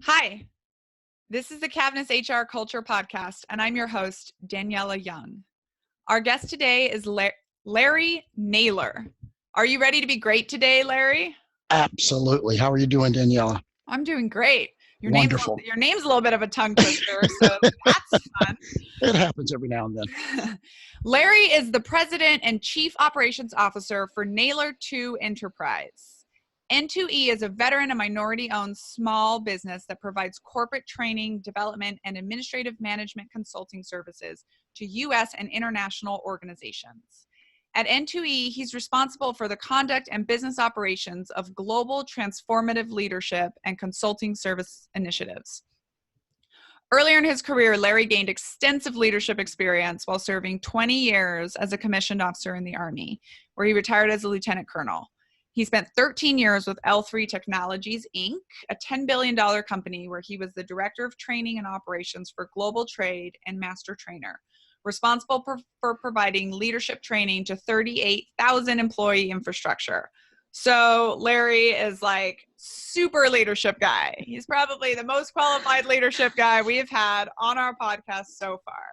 Hi, this is the Cavness HR Culture Podcast, and I'm your host, Daniela Young. Our guest today is Larry Naylor. Are you ready to be great today, Larry? Absolutely. How are you doing, Daniela? I'm doing great. Wonderful. Your name's a little bit of a tongue twister, so that's fun. It happens every now and then. Larry is the president and chief operations officer for Naylor 2 Enterprise. N2E is a veteran and minority-owned small business that provides corporate training, development, and administrative management consulting services to U.S. and international organizations. At N2E, he's responsible for the conduct and business operations of global transformative leadership and consulting service initiatives. Earlier in his career, Larry gained extensive leadership experience while serving 20 years as a commissioned officer in the Army, where he retired as a lieutenant colonel. He spent 13 years with L3 Technologies, Inc., a $10 billion company where he was the director of training and operations for global trade and master trainer, responsible for providing leadership training to 38,000 employee infrastructure. So Larry is like super leadership guy. He's probably the most qualified leadership guy we have had on our podcast so far.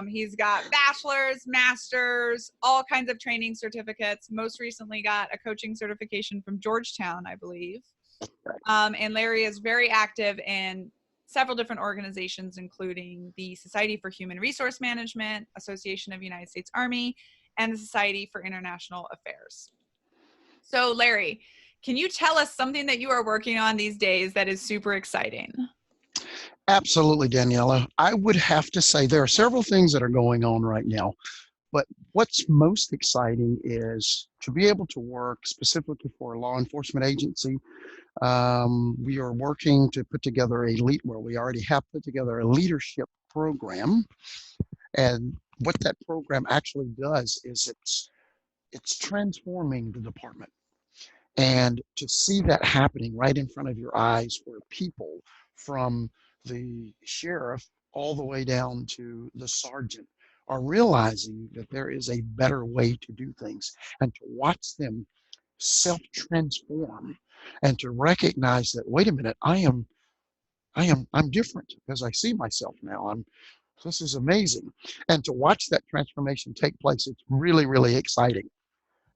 He's got bachelor's, master's, all kinds of training certificates. Most recently got a coaching certification from Georgetown, I believe. And Larry is very active in several different organizations, including the Society for Human Resource Management, Association of United States Army, and the Society for International Affairs. So Larry, can you tell us something that you are working on these days that is super exciting? Absolutely, Daniela. I would have to say there are several things that are going on right now, but what's most exciting is to be able to work specifically for a law enforcement agency. We are working to put together we already have put together a leadership program. And what that program actually does is it's transforming the department. And to see that happening right in front of your eyes, where people from the sheriff all the way down to the sergeant are realizing that there is a better way to do things, and to watch them self-transform, and to recognize that, wait a minute, I'm different because I see myself now. This is amazing. And to watch that transformation take place, it's really, really exciting.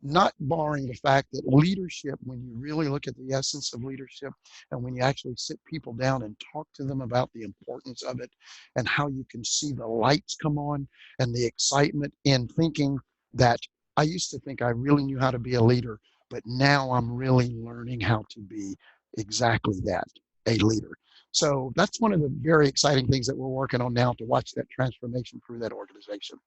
Not barring the fact that leadership, when you really look at the essence of leadership, and when you actually sit people down and talk to them about the importance of it, and how you can see the lights come on, and the excitement in thinking that I used to think I really knew how to be a leader, but now I'm really learning how to be exactly that, a leader. So that's one of the very exciting things that we're working on now, to watch that transformation through that organization.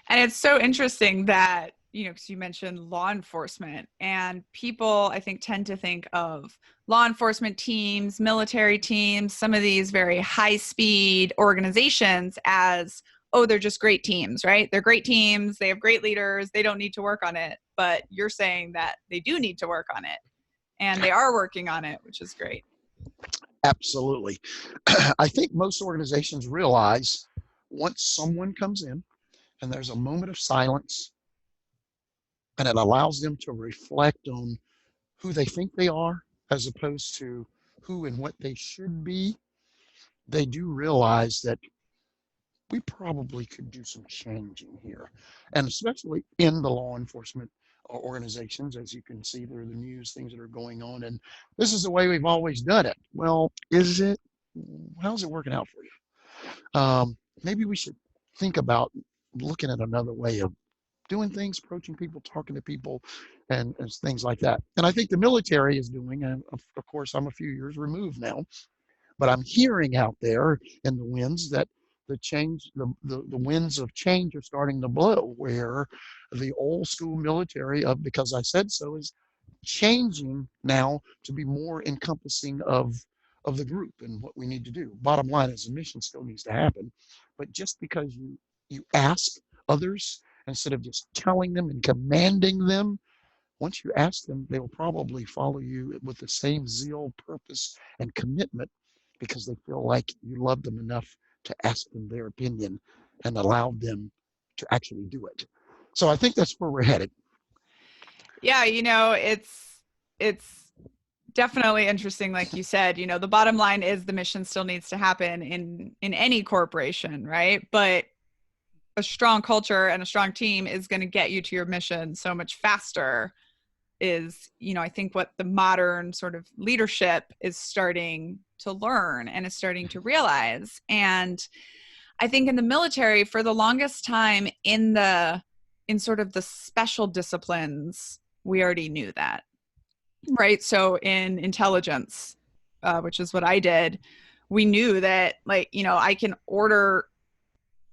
And it's so interesting that, because you mentioned law enforcement, and people, I think, tend to think of law enforcement teams, military teams, some of these very high-speed organizations as, oh, they're just great teams, right? They're great teams. They have great leaders. They don't need to work on it. But you're saying that they do need to work on it, and they are working on it, which is great. Absolutely. I think most organizations realize, once someone comes in and there's a moment of silence, and it allows them to reflect on who they think they are as opposed to who and what they should be, they do realize that we probably could do some changing here. And especially in the law enforcement organizations, as you can see, there are the news, things that are going on, and this is the way we've always done it. Well, is it? How's it working out for you? Maybe we should think about looking at another way of doing things, approaching people, talking to people, and things like that. And I think the military is doing, and of course, I'm a few years removed now, but I'm hearing out there in the winds that the winds of change are starting to blow, where the old school military of because I said so is changing now to be more encompassing of the group and what we need to do. Bottom line is, the mission still needs to happen, but just because you ask others instead of just telling them and commanding them, once you ask them, they will probably follow you with the same zeal, purpose, and commitment, because they feel like you love them enough to ask them their opinion and allow them to actually do it. So I think that's where we're headed. Yeah, it's definitely interesting. Like you said, the bottom line is the mission still needs to happen in any corporation, right? But a strong culture and a strong team is going to get you to your mission so much faster is, I think what the modern sort of leadership is starting to learn and is starting to realize. And I think in the military for the longest time in sort of the special disciplines, we already knew that. Right. So in intelligence, which is what I did, we knew that, like, I can order,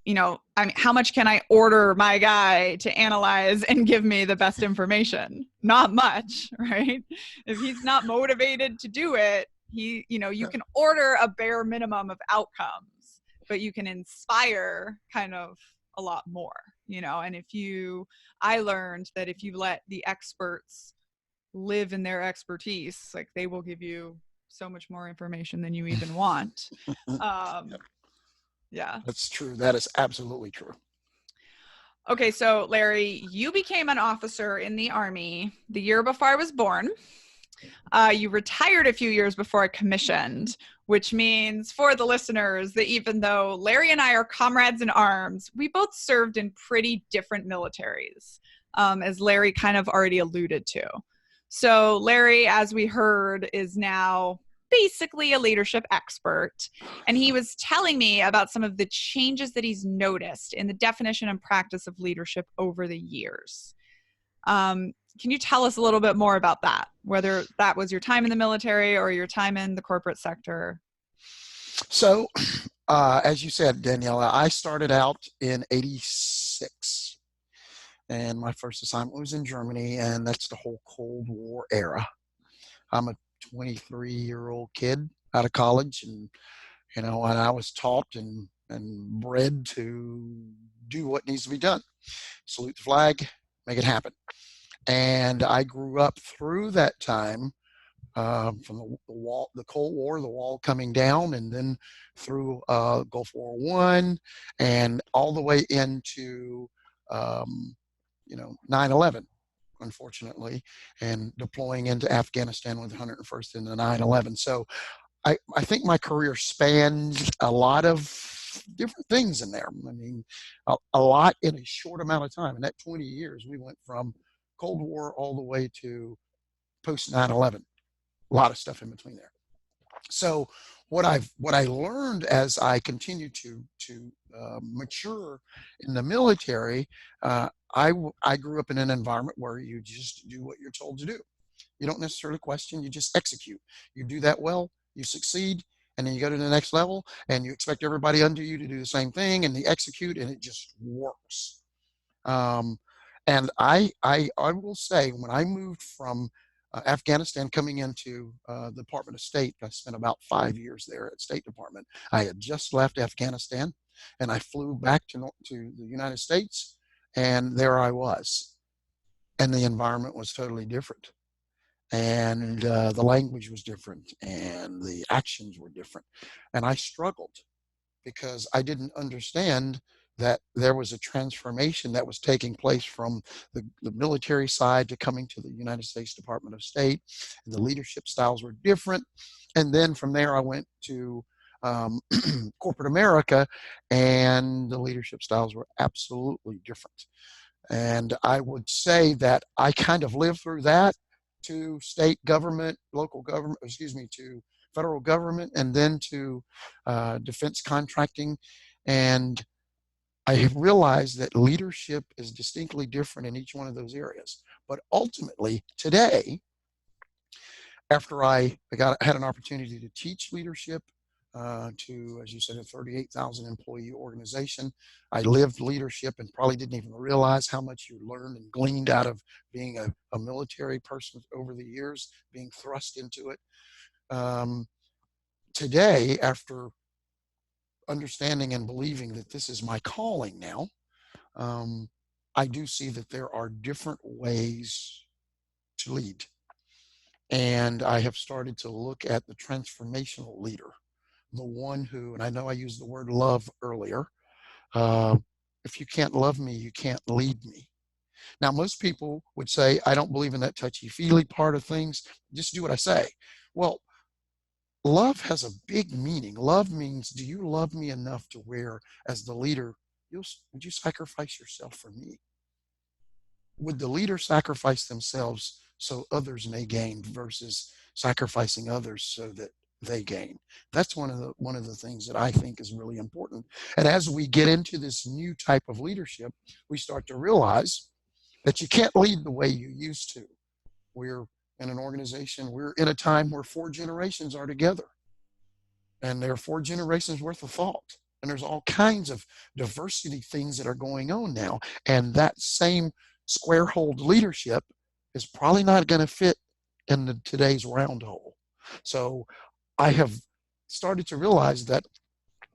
I mean, how much can I order my guy to analyze and give me the best information? Not much, right? If he's not motivated to do it, you can order a bare minimum of outcomes, but you can inspire kind of a lot more, and I learned that if you let the experts live in their expertise, like they will give you so much more information than you even want. Yep. Yeah. That's true. That is absolutely true. Okay, so Larry, you became an officer in the Army the year before I was born. You retired a few years before I commissioned, which means for the listeners that even though Larry and I are comrades in arms, we both served in pretty different militaries, as Larry kind of already alluded to. So Larry, as we heard, is now basically a leadership expert. And he was telling me about some of the changes that he's noticed in the definition and practice of leadership over the years. Can you tell us a little bit more about that, whether that was your time in the military or your time in the corporate sector? So, as you said, Daniela, I started out in '86. And my first assignment was in Germany, and that's the whole Cold War era. I'm a 23-year-old kid out of college, and and I was taught and bred to do what needs to be done. Salute the flag, make it happen. And I grew up through that time, from the Cold War, the wall coming down, and then through Gulf War I, and all the way into um, 9/11, unfortunately, and deploying into Afghanistan with 101st in the 9/11. So I think my career spans a lot of different things in there. I mean, a lot in a short amount of time. In that 20 years, we went from Cold War all the way to post 9/11. A lot of stuff in between there. So what I learned as I continued to mature in the military, I grew up in an environment where you just do what you're told to do. You don't necessarily question, you just execute. You do that well, you succeed, and then you go to the next level, and you expect everybody under you to do the same thing, and they execute, and it just works. Um, and I will say, when I moved from Afghanistan coming into the Department of State, I spent about 5 years there at State Department. I had just left Afghanistan, and I flew back to the United States, and there I was. And the environment was totally different. And the language was different, and the actions were different. And I struggled because I didn't understand that there was a transformation that was taking place from the military side to coming to the United States Department of State. And the leadership styles were different. And then from there, I went to corporate America, and the leadership styles were absolutely different. And I would say that I kind of lived through that to state government, local government, excuse me, to federal government, and then to defense contracting. And I have realized that leadership is distinctly different in each one of those areas. But ultimately, today, after I had an opportunity to teach leadership to, as you said, a 38,000 employee organization, I lived leadership and probably didn't even realize how much you learned and gleaned out of being a military person over the years, being thrust into it. Today, after understanding and believing that this is my calling now, I do see that there are different ways to lead. And I have started to look at the transformational leader, the one who, and I know I used the word love earlier, uh, if you can't love me, you can't lead me. Now, most people would say, I don't believe in that touchy feely part of things. Just do what I say. Well, love has a big meaning. Love means, do you love me enough to where, as the leader, would you sacrifice yourself for me? Would the leader sacrifice themselves so others may gain versus sacrificing others so that they gain? That's one of the things that I think is really important. And as we get into this new type of leadership, we start to realize that you can't lead the way you used to. We're in an organization, we're in a time where 4 generations are together, and there are 4 generations worth of thought. And there's all kinds of diversity things that are going on now. And that same square hole leadership is probably not going to fit in today's round hole. So I have started to realize that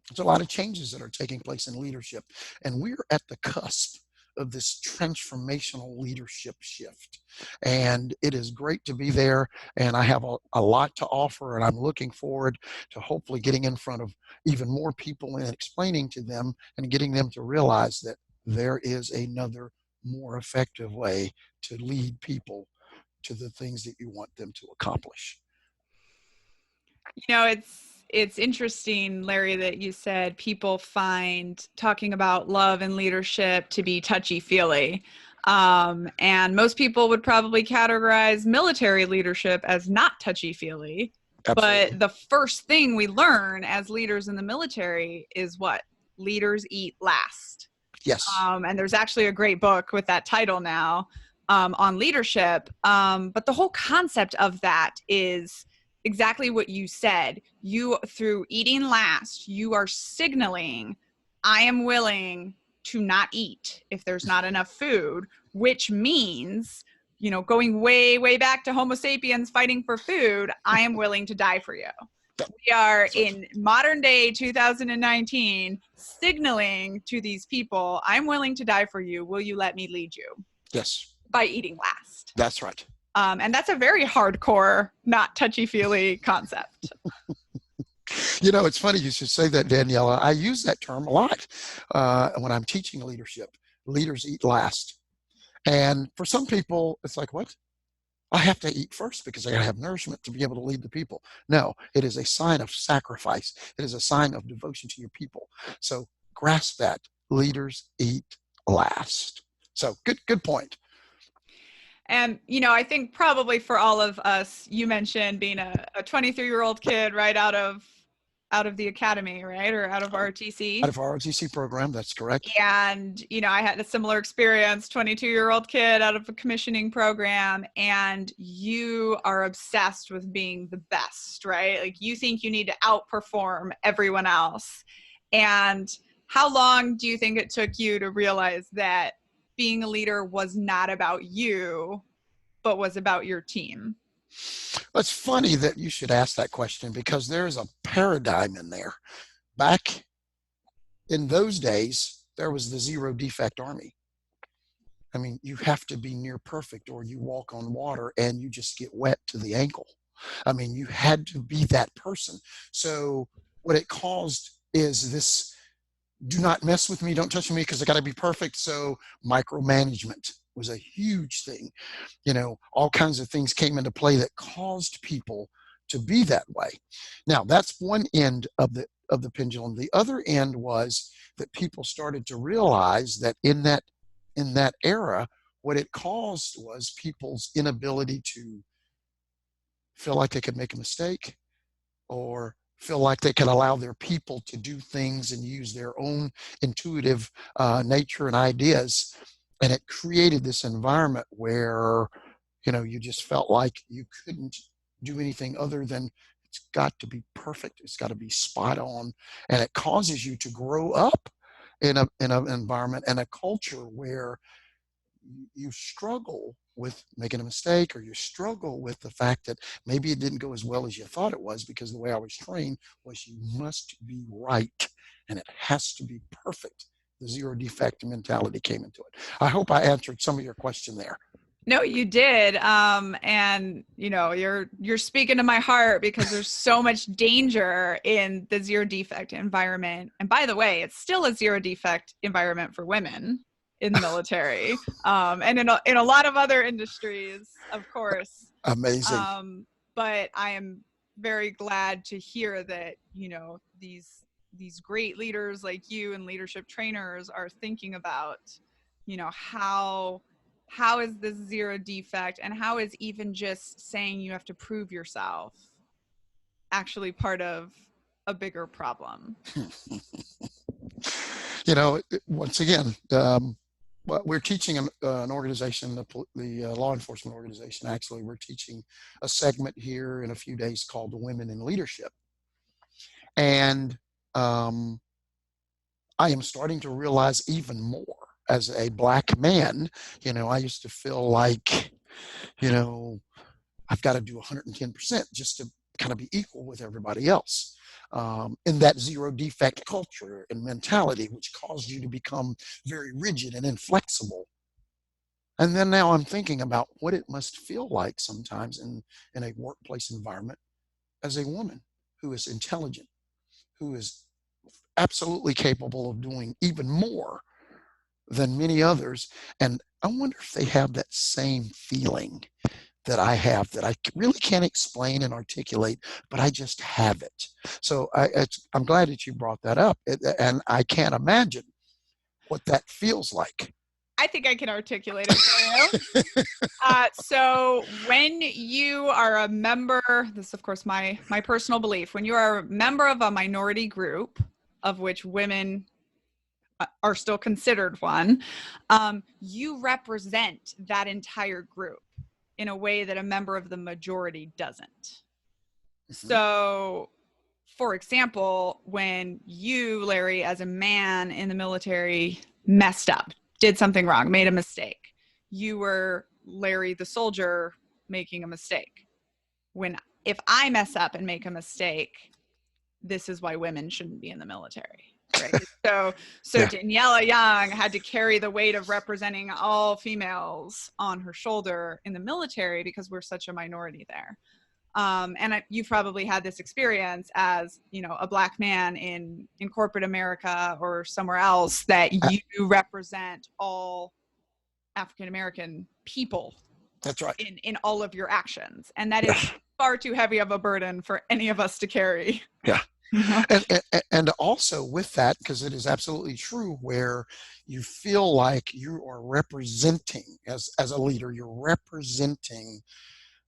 there's a lot of changes that are taking place in leadership, and we're at the cusp of this transformational leadership shift. And it is great to be there, and I have a lot to offer, and I'm looking forward to hopefully getting in front of even more people and explaining to them and getting them to realize that there is another more effective way to lead people to the things that you want them to accomplish. It's interesting, Larry, that you said people find talking about love and leadership to be touchy-feely. And most people would probably categorize military leadership as not touchy-feely. Absolutely. But the first thing we learn as leaders in the military is what? Leaders eat last. Yes. And there's actually a great book with that title now on leadership. But the whole concept of that is exactly what you said. You, through eating last, you are signaling, I am willing to not eat if there's not enough food, which means, going way, way back to Homo sapiens fighting for food, I am willing to die for you. We are in modern day 2019 signaling to these people, I'm willing to die for you. Will you let me lead you? Yes. By eating last. That's right. And that's a very hardcore, not touchy-feely concept. It's funny you should say that, Daniela. I use that term a lot when I'm teaching leadership. Leaders eat last. And for some people, it's like, what? I have to eat first because I got to have nourishment to be able to lead the people. No, it is a sign of sacrifice. It is a sign of devotion to your people. So grasp that. Leaders eat last. So good point. And, I think probably for all of us, you mentioned being a 23-year-old kid right out of the academy, right? Or out of ROTC. Out of our ROTC program, that's correct. And, I had a similar experience, 22-year-old kid out of a commissioning program, and you are obsessed with being the best, right? Like you think you need to outperform everyone else. And how long do you think it took you to realize that being a leader was not about you, but was about your team? It's funny that you should ask that question because there's a paradigm in there. Back in those days, there was the zero defect army. I mean, you have to be near perfect or you walk on water and you just get wet to the ankle. I mean, you had to be that person. So what it caused is this, do not mess with me, don't touch me because I got to be perfect. So micromanagement was a huge thing. All kinds of things came into play that caused people to be that way. Now, that's one end of the pendulum. The other end was that people started to realize that in that era, what it caused was people's inability to feel like they could make a mistake or feel like they can allow their people to do things and use their own intuitive nature and ideas. And it created this environment where, you just felt like you couldn't do anything other than it's got to be perfect. It's got to be spot on. And it causes you to grow up in an environment and a culture where you struggle with making a mistake, or you struggle with the fact that maybe it didn't go as well as you thought it was, because the way I was trained was you must be right and it has to be perfect. The zero defect mentality came into it. I hope I answered some of your question there. No, you did. And you're speaking to my heart because there's so much danger in the zero defect environment. And by the way, it's still a zero defect environment for women in the military, and in a lot of other industries, of course. Amazing. but I am very glad to hear that, you know, these great leaders like you and leadership trainers are thinking about, you know, how is this zero defect, and how is even just saying you have to prove yourself actually part of a bigger problem. You know, once again, we're teaching an organization, the law enforcement organization, actually, we're teaching a segment here in a few days called Women in Leadership. And I am starting to realize even more as a Black man. You know, I used to feel like, you know, I've got to do 110% just to kind of be equal with everybody else. In that zero defect culture and mentality, which caused you to become very rigid and inflexible. And then now I'm thinking about what it must feel like sometimes in a workplace environment as a woman who is intelligent, who is absolutely capable of doing even more than many others. And I wonder if they have that same feeling that I have, that I really can't explain and articulate, but I just have it. So I'm glad that you brought that up. And I can't imagine what that feels like. I think I can articulate it for you. So when you are a member, this is of course my personal belief, when you are a member of a minority group, of which women are still considered one, you represent that entire group in a way that a member of the majority doesn't. Mm-hmm. So, for example, when you, Larry, as a man in the military, messed up, did something wrong, made a mistake, you were Larry the soldier making a mistake. If I mess up and make a mistake, this is why women shouldn't be in the military. Right. So Yeah. Daniela Young had to carry the weight of representing all females on her shoulder in the military because we're such a minority there. And you've probably had this experience as, you know, a Black man in corporate America or somewhere else, that you represent all African American people. That's right. In all of your actions, and that is far too heavy of a burden for any of us to carry. Yeah. You know? And also with that, because it is absolutely true, where you feel like you are representing, as a leader, you're representing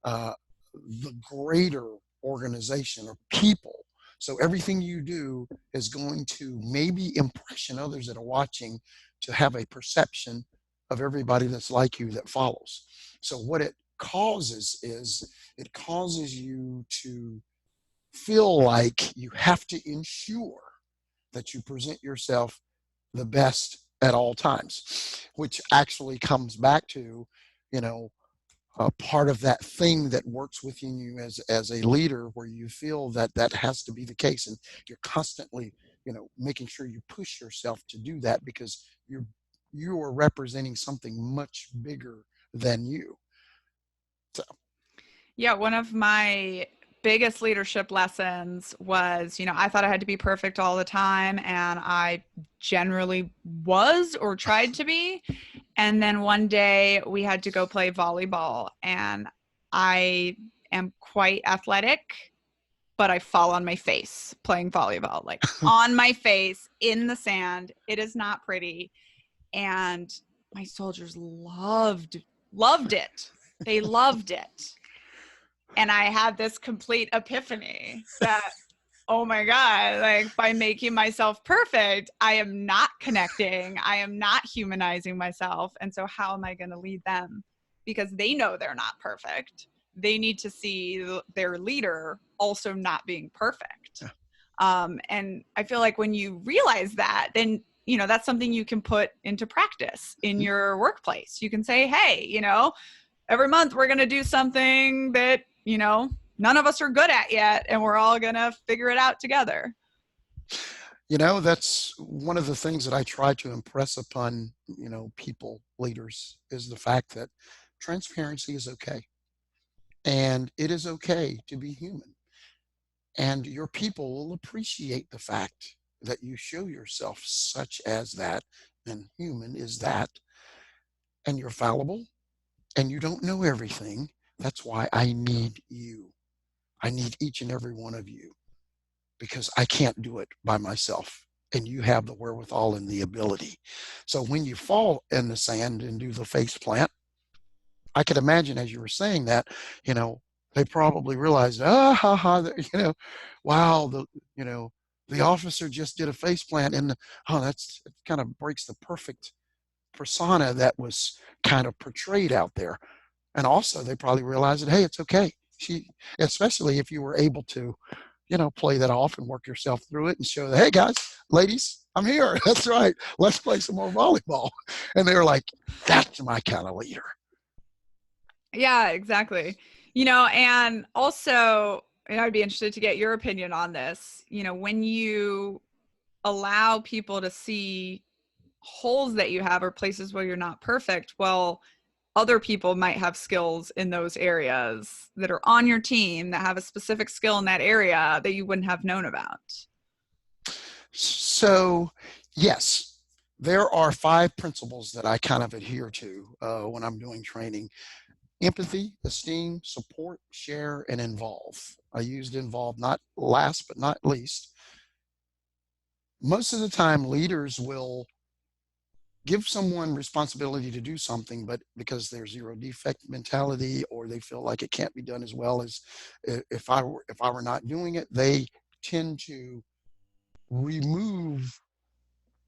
the greater organization or people. So everything you do is going to maybe impression others that are watching to have a perception of everybody that's like you that follows. So what it causes is it causes you to feel like you have to ensure that you present yourself the best at all times, which actually comes back to, you know, part of that thing that works within you as a leader, where you feel that that has to be the case, and you're constantly, you know, making sure you push yourself to do that because you are representing something much bigger than you. So Yeah, one of my biggest leadership lessons was, you know, I thought I had to be perfect all the time, and I generally was or tried to be. And then one day we had to go play volleyball, and I am quite athletic, but I fall on my face playing volleyball, like on my face in the sand. It is not pretty. And my soldiers loved it. They loved it. And I had this complete epiphany that, oh my God, like by making myself perfect, I am not connecting. I am not humanizing myself. And so how am I going to lead them? Because they know they're not perfect. They need to see their leader also not being perfect. And I feel like when you realize that, then, you know, that's something you can put into practice in your workplace. You can say, hey, you know, every month we're going to do something that, you know, none of us are good at yet, and we're all going to figure it out together. You know, that's one of the things that I try to impress upon, you know, people, leaders, is the fact that transparency is okay. And it is okay to be human. And your people will appreciate the fact that you show yourself such as that, and human is that, and you're fallible, and you don't know everything. That's why I need you. I need each and every one of you because I can't do it by myself. And you have the wherewithal and the ability. So when you fall in the sand and do the face plant, I could imagine as you were saying that, you know, they probably realized, ah, ha, ha, wow, the officer just did a face plant, and oh, that's it kind of breaks the perfect persona that was kind of portrayed out there. And also, they probably realized that, hey, it's okay. Especially if you were able to, play that off and work yourself through it and show that, hey, guys, ladies, I'm here. That's right. Let's play some more volleyball. And they were like, that's my kind of leader. Yeah, exactly. And also, I'd be interested to get your opinion on this. When you allow people to see holes that you have or places where you're not perfect, well, other people might have skills in those areas that are on your team that have a specific skill in that area that you wouldn't have known about. So, yes, there are 5 principles that I kind of adhere to when I'm doing training: empathy, esteem, support, share, and involve. I used involve not last but not least. Most of the time, leaders will give someone responsibility to do something, but because there's zero defect mentality, or they feel like it can't be done as well as if I were not doing it, they tend to remove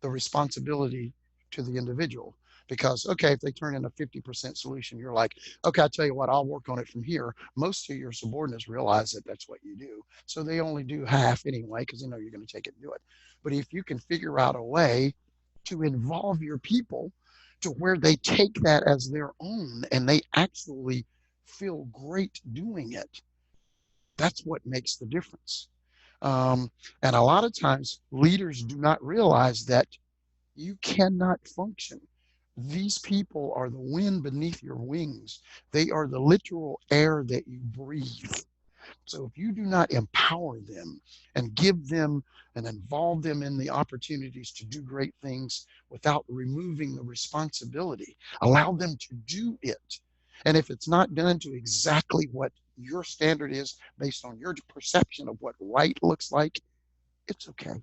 the responsibility to the individual. Because, okay, if they turn in a 50% solution, you're like, okay, I tell you what, I'll work on it from here. Most of your subordinates realize that that's what you do. So they only do half anyway, because they know you're going to take it and do it. But if you can figure out a way to involve your people to where they take that as their own and they actually feel great doing it, that's what makes the difference. And a lot of times, leaders do not realize that you cannot function. These people are the wind beneath your wings. They are the literal air that you breathe. So if you do not empower them and give them and involve them in the opportunities to do great things without removing the responsibility, allow them to do it. And if it's not done to exactly what your standard is based on your perception of what right looks like, it's okay.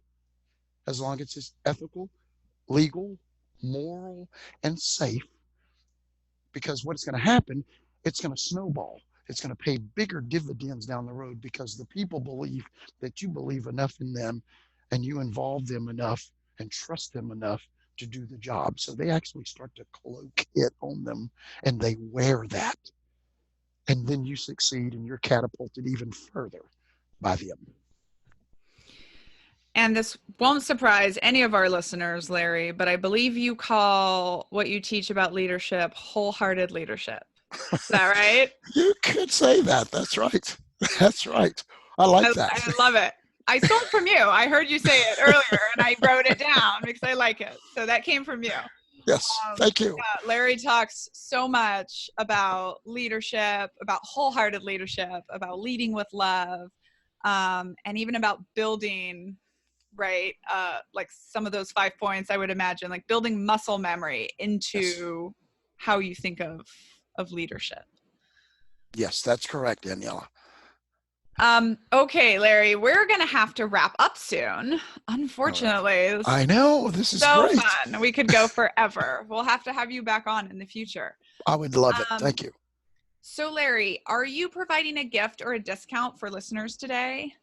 As long as it's ethical, legal, moral, and safe, because what's going to happen, it's going to snowball. It's going to pay bigger dividends down the road because the people believe that you believe enough in them and you involve them enough and trust them enough to do the job. So they actually start to cloak it on them and they wear that. And then you succeed and you're catapulted even further by them. And this won't surprise any of our listeners, Larry, but I believe you call what you teach about leadership wholehearted leadership. Is that right? You could say that. That's right. That's right. I like that. I love it. I stole it from you. I heard you say it earlier and I wrote it down because I like it. So that came from you. Yes. Thank you. Yeah, Larry talks so much about leadership, about wholehearted leadership, about leading with love, and even about building, right? Like some of those 5 points, I would imagine, like building muscle memory into how you think of leadership. Yes, that's correct, Daniela. Okay, Larry, we're gonna have to wrap up soon. Unfortunately, right. I know, this is so great. Fun. We could go forever. We'll have to have you back on in the future. I would love it. Thank you. So, Larry, are you providing a gift or a discount for listeners today?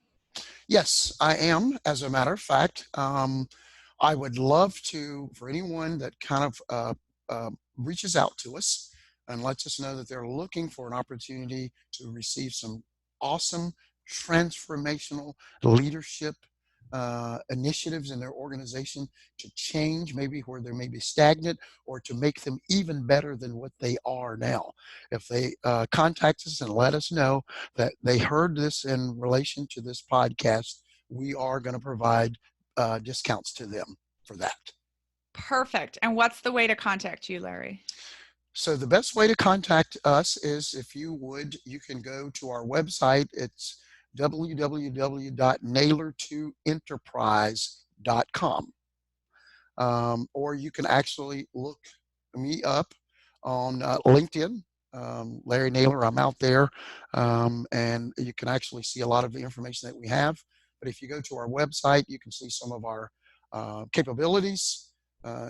Yes, I am. As a matter of fact, I would love to, for anyone that kind of reaches out to us and lets us know that they're looking for an opportunity to receive some awesome transformational leadership initiatives in their organization to change maybe where they may be stagnant or to make them even better than what they are now. If they contact us and let us know that they heard this in relation to this podcast, we are going to provide discounts to them for that. Perfect. And what's the way to contact you, Larry? So the best way to contact us is if you would, you can go to our website. It's www.naylor2enterprise.com. Or you can actually look me up on LinkedIn. Larry Naylor. I'm out there, and you can actually see a lot of the information that we have. But if you go to our website, you can see some of our capabilities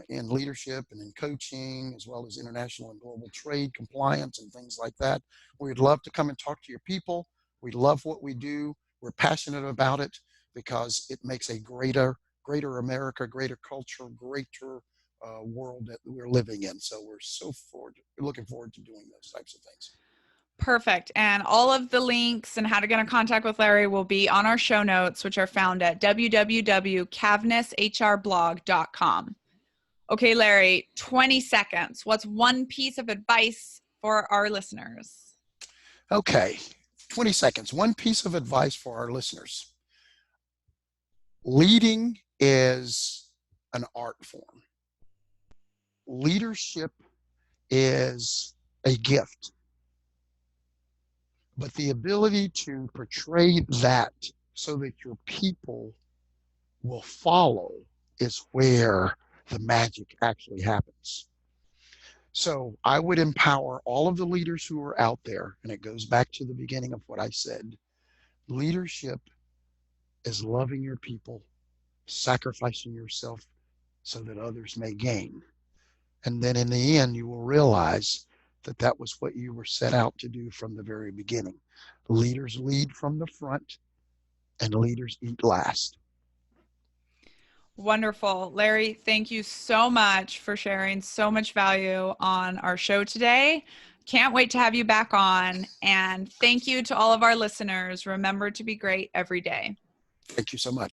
in leadership and in coaching, as well as international and global trade compliance and things like that. We'd love to come and talk to your people. We love what we do. We're passionate about it because it makes a greater America, greater culture, greater world that we're living in. So we're looking forward to doing those types of things. Perfect. And all of the links and how to get in contact with Larry will be on our show notes, which are found at www.cavnesshrblog.com. Okay, Larry, 20 seconds. What's one piece of advice for our listeners? Okay, 20 seconds. One piece of advice for our listeners. Leading is an art form. Leadership is a gift. But the ability to portray that so that your people will follow is where the magic actually happens. So I would empower all of the leaders who are out there, and it goes back to the beginning of what I said. Leadership is loving your people, sacrificing yourself so that others may gain. And then in the end, you will realize that that was what you were set out to do from the very beginning. Leaders lead from the front, and leaders eat last. Wonderful. Larry, thank you so much for sharing so much value on our show today. Can't wait to have you back on. And thank you to all of our listeners. Remember to be great every day. Thank you so much.